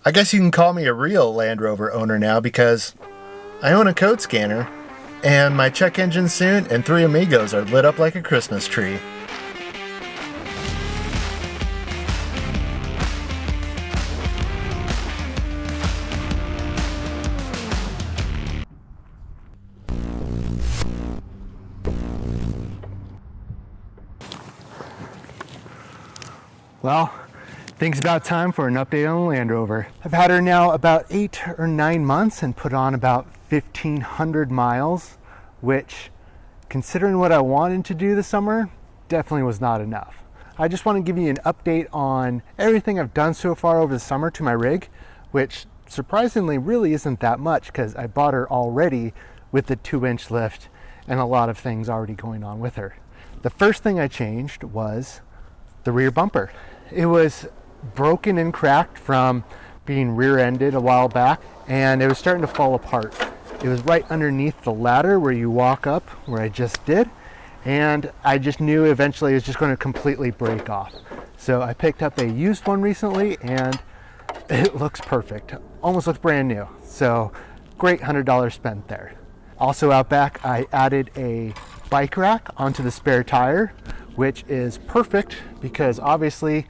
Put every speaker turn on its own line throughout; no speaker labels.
I guess you can call me a real Land Rover owner now because I own a code scanner, and my check engine soon and 3 amigos are lit up like a Christmas tree.
Well, I think it's about time for an update on the Land Rover. I've had her now about 8 or 9 months and put on about 1,500 miles, which, considering what I wanted to do this summer, definitely was not enough. I just want to give you an update on everything I've done so far over the summer to my rig, which surprisingly really isn't that much because I bought her already with the 2-inch lift and a lot of things already going on with her. The first thing I changed was the rear bumper. It was broken and cracked from being rear-ended a while back, and it was starting to fall apart. It was right underneath the ladder where you walk up, where I just did, and I just knew eventually it was just going to completely break off. So I picked up a used one recently, and it looks perfect. Almost looks brand new. So great $100 spent there. Also out back, I added a bike rack onto the spare tire, which is perfect because obviously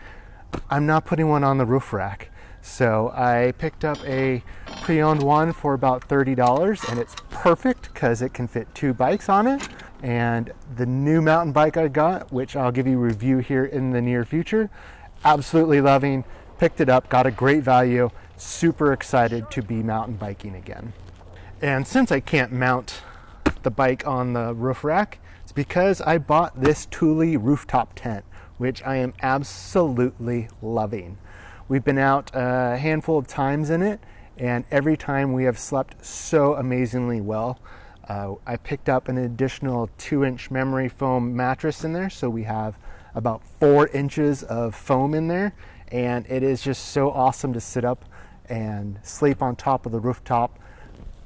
I'm not putting one on the roof rack. So I picked up a pre-owned one for about $30, and it's perfect because it can fit 2 bikes on it. And the new mountain bike I got, which I'll give you a review here in the near future, absolutely loving. Picked it up, got a great value, super excited to be mountain biking again. And since I can't mount the bike on the roof rack, it's because I bought this Thule rooftop tent, which I am absolutely loving. We've been out a handful of times in it, and every time we have slept so amazingly well. I picked up an additional 2-inch memory foam mattress in there, so we have about 4 inches of foam in there, and it is just so awesome to sit up and sleep on top of the rooftop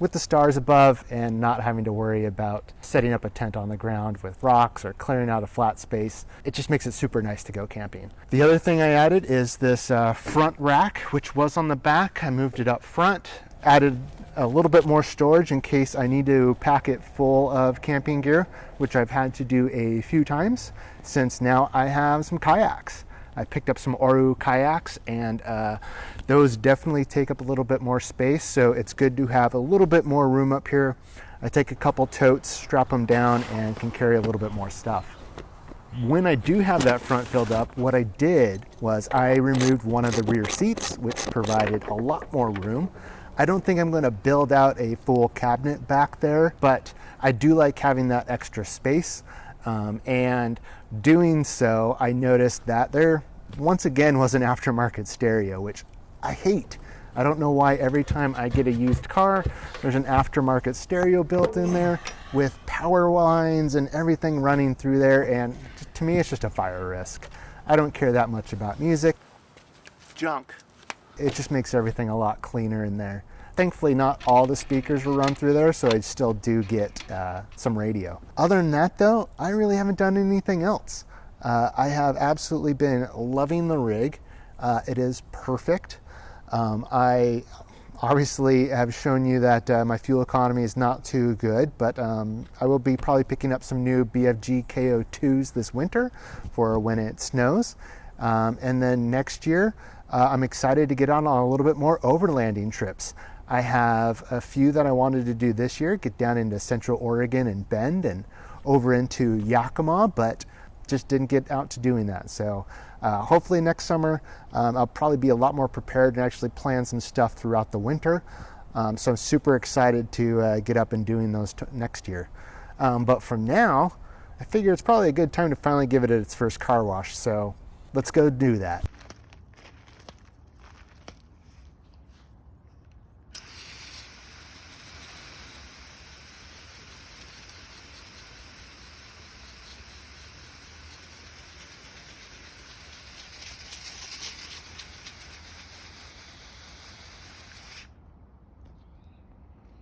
with the stars above and not having to worry about setting up a tent on the ground with rocks or clearing out a flat space. It just makes it super nice to go camping. The other thing I added is this front rack, which was on the back. I moved it up front, added a little bit more storage in case I need to pack it full of camping gear, which I've had to do a few times since now I have some kayaks. I picked up some Oru kayaks, and those definitely take up a little bit more space, so it's good to have a little bit more room up here. I take a couple totes, strap them down, and can carry a little bit more stuff. When I do have that front filled up, what I did was I removed one of the rear seats, which provided a lot more room. I don't think I'm going to build out a full cabinet back there, but I do like having that extra space. And doing so, I noticed that there once again was an aftermarket stereo, which I hate. I don't know why every time I get a used car, there's an aftermarket stereo built in there with power lines and everything running through there, and to me it's just a fire risk. I don't care that much about music. Junk. It just makes everything a lot cleaner in there. Thankfully, not all the speakers will run through there, so I still do get some radio. Other than that, though, I really haven't done anything else. I have absolutely been loving the rig. It is perfect. I obviously have shown you that my fuel economy is not too good, but I will be probably picking up some new BFG KO2s this winter for when it snows. And then next year, I'm excited to get on a little bit more overlanding trips. I have a few that I wanted to do this year, get down into Central Oregon and Bend and over into Yakima, but just didn't get out to doing that. So hopefully next summer, I'll probably be a lot more prepared and actually plan some stuff throughout the winter. So I'm super excited to get up and doing those next year. But for now, I figure it's probably a good time to finally give it its first car wash. So let's go do that.